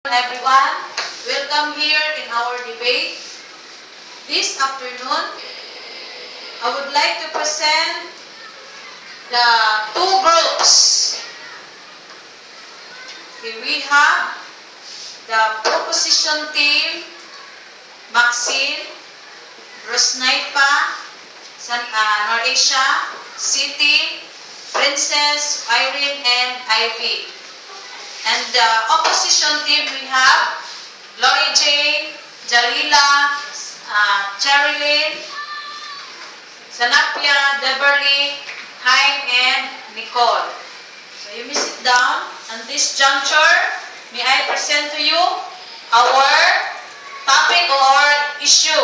Everyone, welcome here in our debate. This afternoon, I would like to present the two groups. Here we have the proposition team, Maxine, Rosnaipa, Norasia, City, Princess, Irene, and Ivy. And the opposition team, we have Lori Jane, Jalila, Cherilyn, Sanapia, Deberly, Hein, and Nicole. So you may sit down. At this juncture, may I present to you our topic or issue.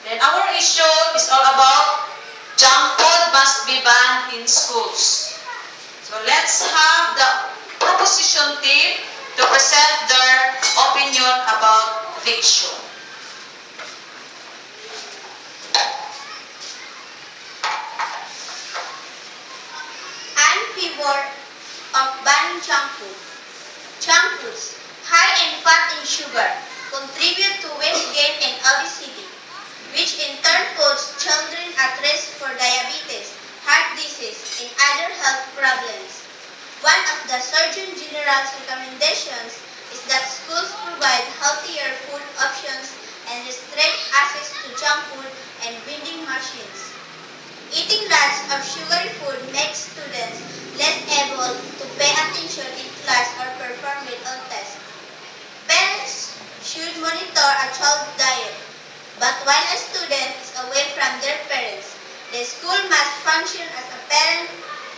Then our issue is all about junk food must be banned in schools. So let's have the opposition team to present their opinion about the issue. I'm in favor of banning junk food. Junk foods, high in fat and sugar, contribute to weight gain and obesity, which in turn puts children at risk for diabetes, heart disease, and other health problems. One of the Surgeon General's recommendations is that schools provide healthier food options and restrict access to junk food and vending machines. Eating lots of sugary food makes students less able to pay attention in class or perform well on tests. Parents should monitor a child's diet, but while a student is away from their parents, the school must function as a parent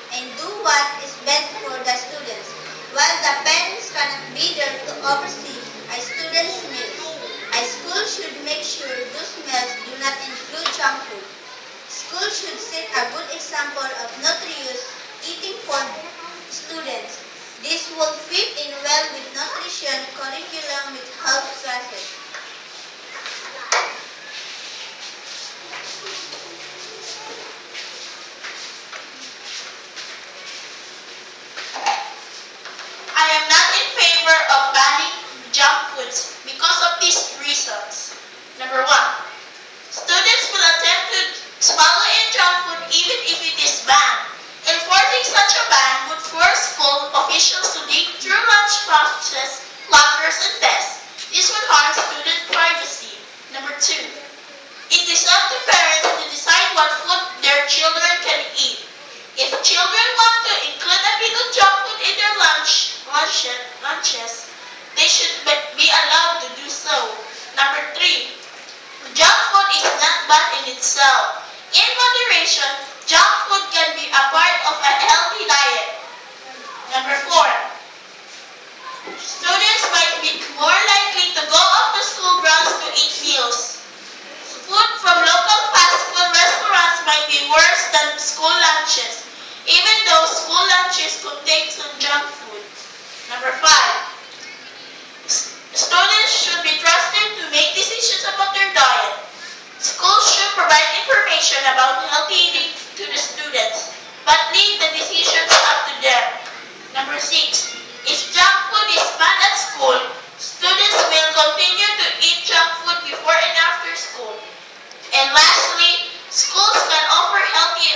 and do what is best for the students, while the parents cannot be there to oversee a student's meals. A school should make sure those meals do not include junk food. Schools should set a good example of nutritious eating for students. This will fit in well with nutrition curriculum with health classes. I am not in favor of banning junk foods because of these reasons. Number one, students will attempt to swallow in junk food even if it is banned. Enforcing such a ban would force school officials to dig through lunch boxes, lockers, and desks. This would harm student privacy. Number two, it is up to parents to decide what food their children can eat. If children want to include a bit of junk food in their lunches, they should be allowed to do so. Number three, junk food is not bad in itself. In moderation, junk food can be a part of a healthy diet. Number four, students might be more likely to go off the school grounds to eat meals. Food from local fast food restaurants might be worse than school lunches, even though school lunches contain some junk food. Number five, students should be trusted to make decisions about their diet. Schools should provide information about healthy eating to the students, but leave the decisions up to them. Number six, if junk food is banned at school, students will continue to eat junk food before and after school. And lastly, schools can offer healthy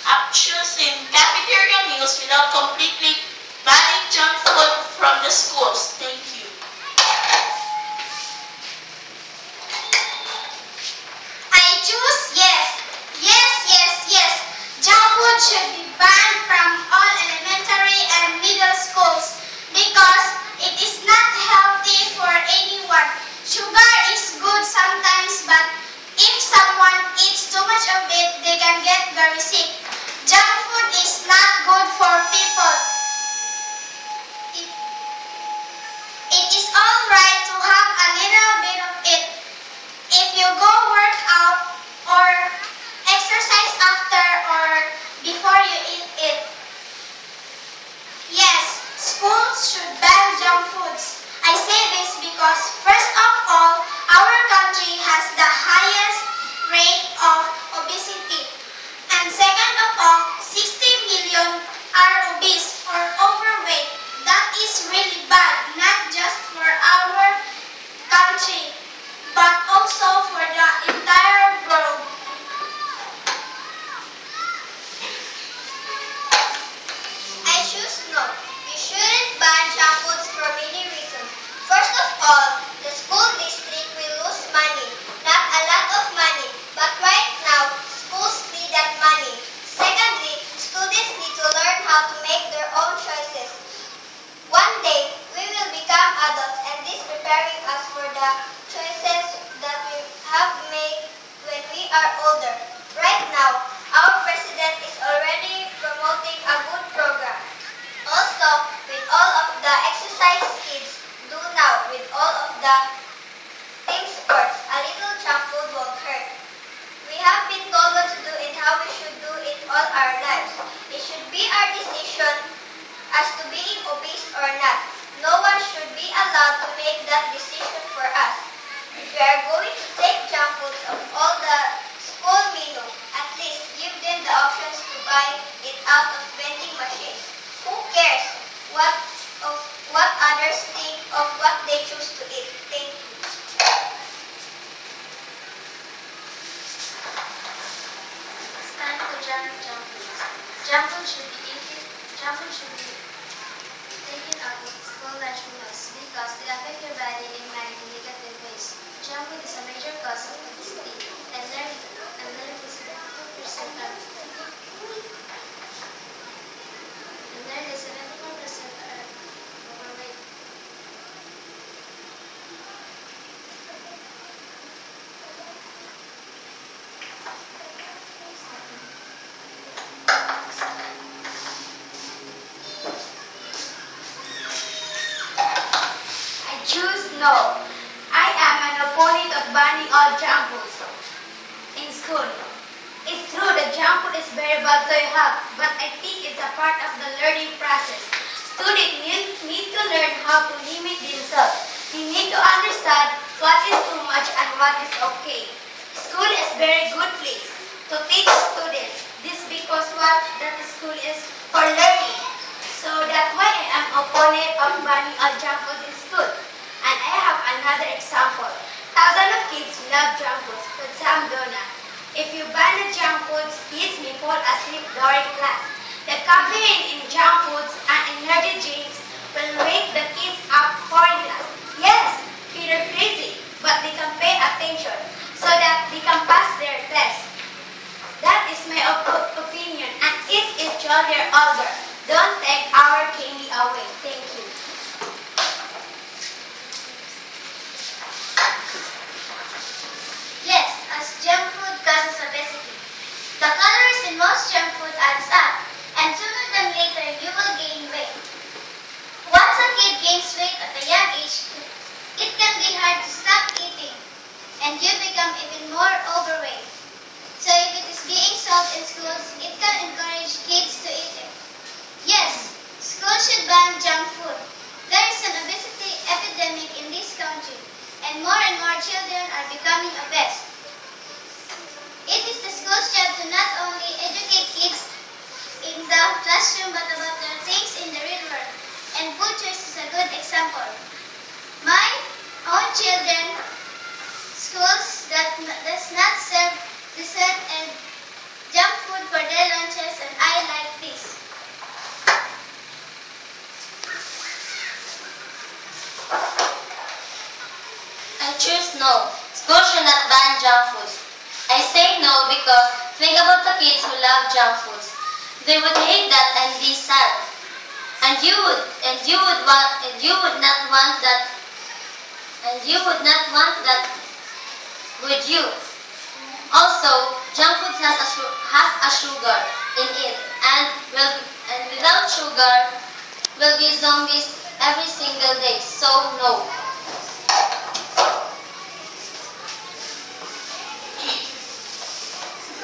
options in cafeteria meals without completely banning junk food from the schools. Thank you. I choose yes. Yes. Junk food should be banned from all elementary and middle schools because it is not healthy for anyone. Sugar is good sometimes, but if someone eats too much of it, they can get very sick. Junk food is not good for people. It is alright to have a little bit of it. If you go work out or exercise after or before you eat it. Yes, schools should ban junk foods. I say this because first of all, our country has the highest rate of obesity. And second of all, 60 million are obese or overweight. That is really bad, not the choices that we have made when we are older. Right now, our president is already promoting a good program. Also, with all of the exercise kids do now, with all of the team sports, a little junk food won't hurt. We have been told what to do and how we should do it all our lives. It should be our decision as to being obese or not. No one should be allowed to make that decision for us. If we are going to take junk foods of all the school menu, at least give them the options to buy it out of vending machines. Who cares what others think of what they choose to eat? Thank you. It's time to junk foods. Junk food should be taken out of school lunch meals because they affect your body in many negative ways. Junk food is a major cause of obesity and learning is 74% are overweight. I choose no. I am an opponent of banning all junk foods in school. It's true that junk food is very bad to your health, but I think it's a part of the learning process. Students need to learn how to limit themselves. They need to understand what is too much and what is okay. School is a very good place to teach students. This because what that school is for learning. So that's why I am opponent of banning all junk food in school. And I have another example. Thousands of kids love junk foods, but some do not. If you ban the junk foods, kids may fall asleep during class. The caffeine in junk foods and energy drinks will wake the kids up for class. Yes, they're crazy, but they can pay attention so that they can pass their test. That is my opinion, and it is younger older. Don't take our candy away. Thank you. Yes, as junk food causes obesity. The calories in most junk food adds up, and sooner than later you will gain weight. Once a kid gains weight at a young age, it can be hard to stop eating, and you become even more overweight. So if it is being sold in schools, it can encourage kids to eat it. Yes, schools should ban junk food. There is an obesity epidemic in this country, and more children are becoming obese. It is the school's job to not only educate kids in the classroom but about the things in the real world, and food choice is a good example. My own children, schools that does not serve dessert and junk food for their lunches, and I like this. I choose no. School should not ban junk foods. I say no because think about the kids who love junk foods. They would hate that and be sad. And you would not want that, would you? Also, junk food has a sugar in it, and without sugar, will be zombies every single day. So no.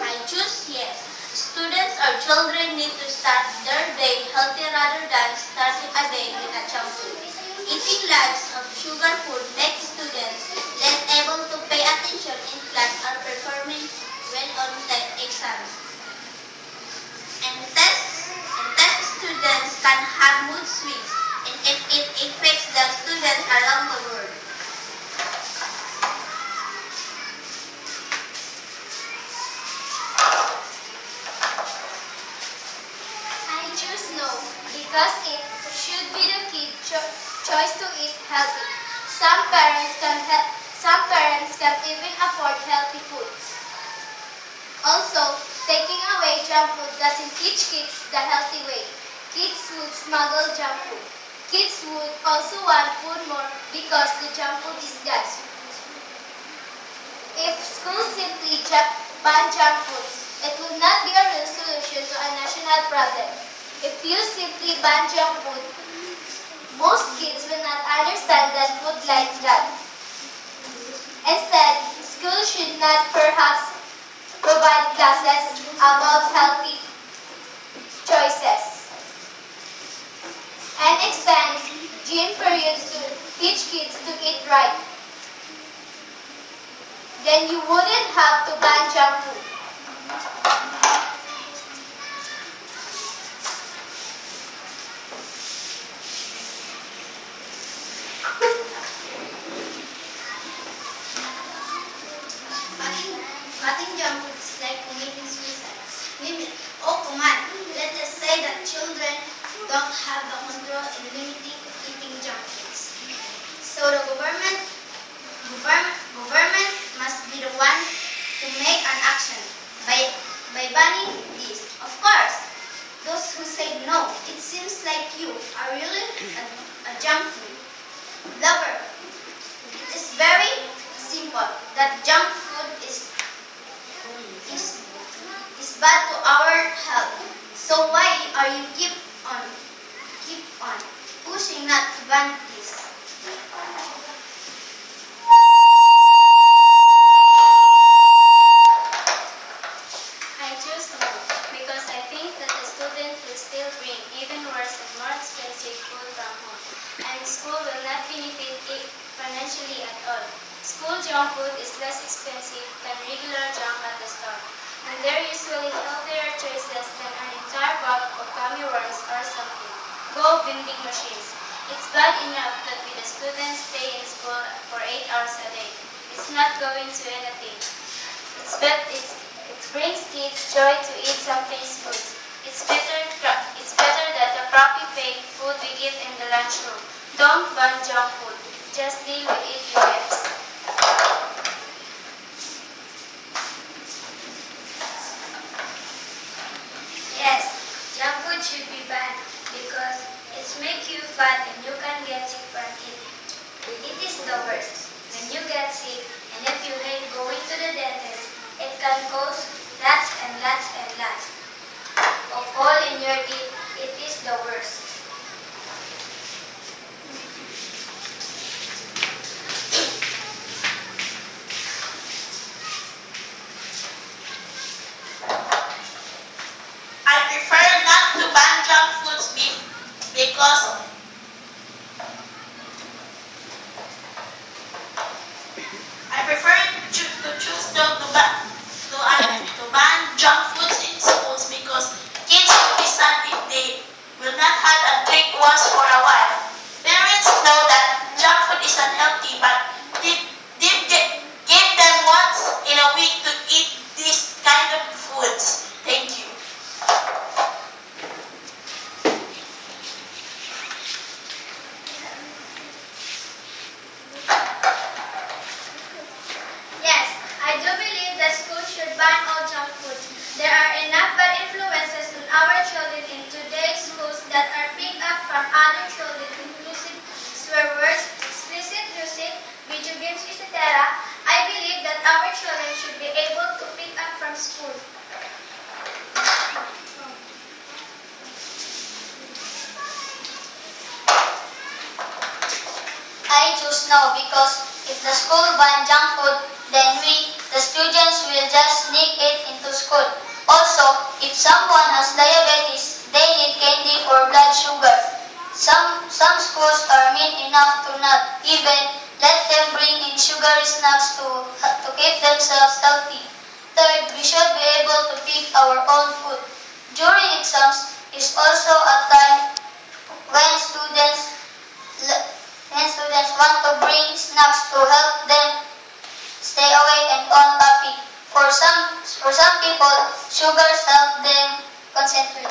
I choose yes. Students or children need to start their day healthy rather than starting a day with a junk food. Eating lots of sugar food makes students less able to pay attention in class or performing well on the exams. And test students can have mood swings, and it affects the students around the world. I choose no, because it should be the kid's choice to eat healthy. Some parents can even afford healthy food. Also, taking away junk food doesn't teach kids the healthy way. Kids would smuggle junk food. Kids would also want food more because the junk food is gas. If schools simply ban junk food, it will not be a real solution to a national problem. If you simply ban junk food, most kids will not understand that food like that. Instead, schools should not perhaps provide classes about healthy choices and expand gym periods to teach kids to eat right. Then you wouldn't have to ban junk food. Cutting junk food is like committing suicide. Oh, come on. Let us say that children don't have the control in limiting eating junk foods. So the government must be the one to make an action by banning this. Of course, those who say no, it seems like you are really a junk food lover. It is very simple that junk food is bad to our health. So why are you keep on pushing not to ban this? I choose no because I think that the student will still bring even worse and more expensive food from home, and school will not benefit it financially at all. School junk food is less expensive than regular junk at the store, and they're usually healthier choices than an entire bag of gummy worms or something. Go vending machines. It's bad enough that the students stay in school for 8 hours a day. It's not going to anything. It brings kids joy to eat some taste foods. It's better that the crappy fake food we get in the lunchroom. Don't ban junk food. Just deal with it, you guys. Yes, junk food should be banned because it makes you fat and you can get sick from it. It is the worst. When you get sick and if you hate going to the dentist, it can cause lots and lots and lots of hole in your teeth. It is the worst. I prefer not to ban junk foods because I prefer to choose to ban junk foods in schools because kids will be sad if they will not have a drink once for a while. Parents know that junk food is unhealthy, but give them once in a week to eat this kind of foods. Thank you. Yes, I do believe that schools should ban all junk food. There are enough bad influences on our children in today's schools that are picked up from other children, inclusive swear words, explicit music, video games, etc. I believe that our children should be able to pick up from school. I choose no because if the school ban junk food, then we, the students, will just sneak it into school. Also, if someone has diabetes, they need candy for blood sugar. Some schools are mean enough to not even let them bring in sugary snacks to keep themselves healthy. Third, we should be able to pick our own food. During exams is also a time when students want to bring snacks to help them stay awake and on topic. For some people, sugars help them concentrate.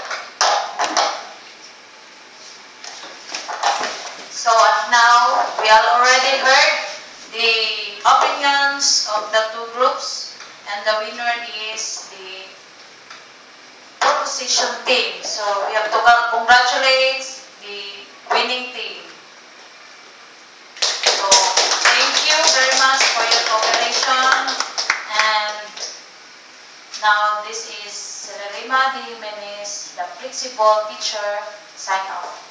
So now, we have already heard the opinions of the two groups, and the winner is the opposition team. So we have to congratulate the winning team. So thank you very much for your cooperation. Irma de Jimenez, the principal teacher, sign off.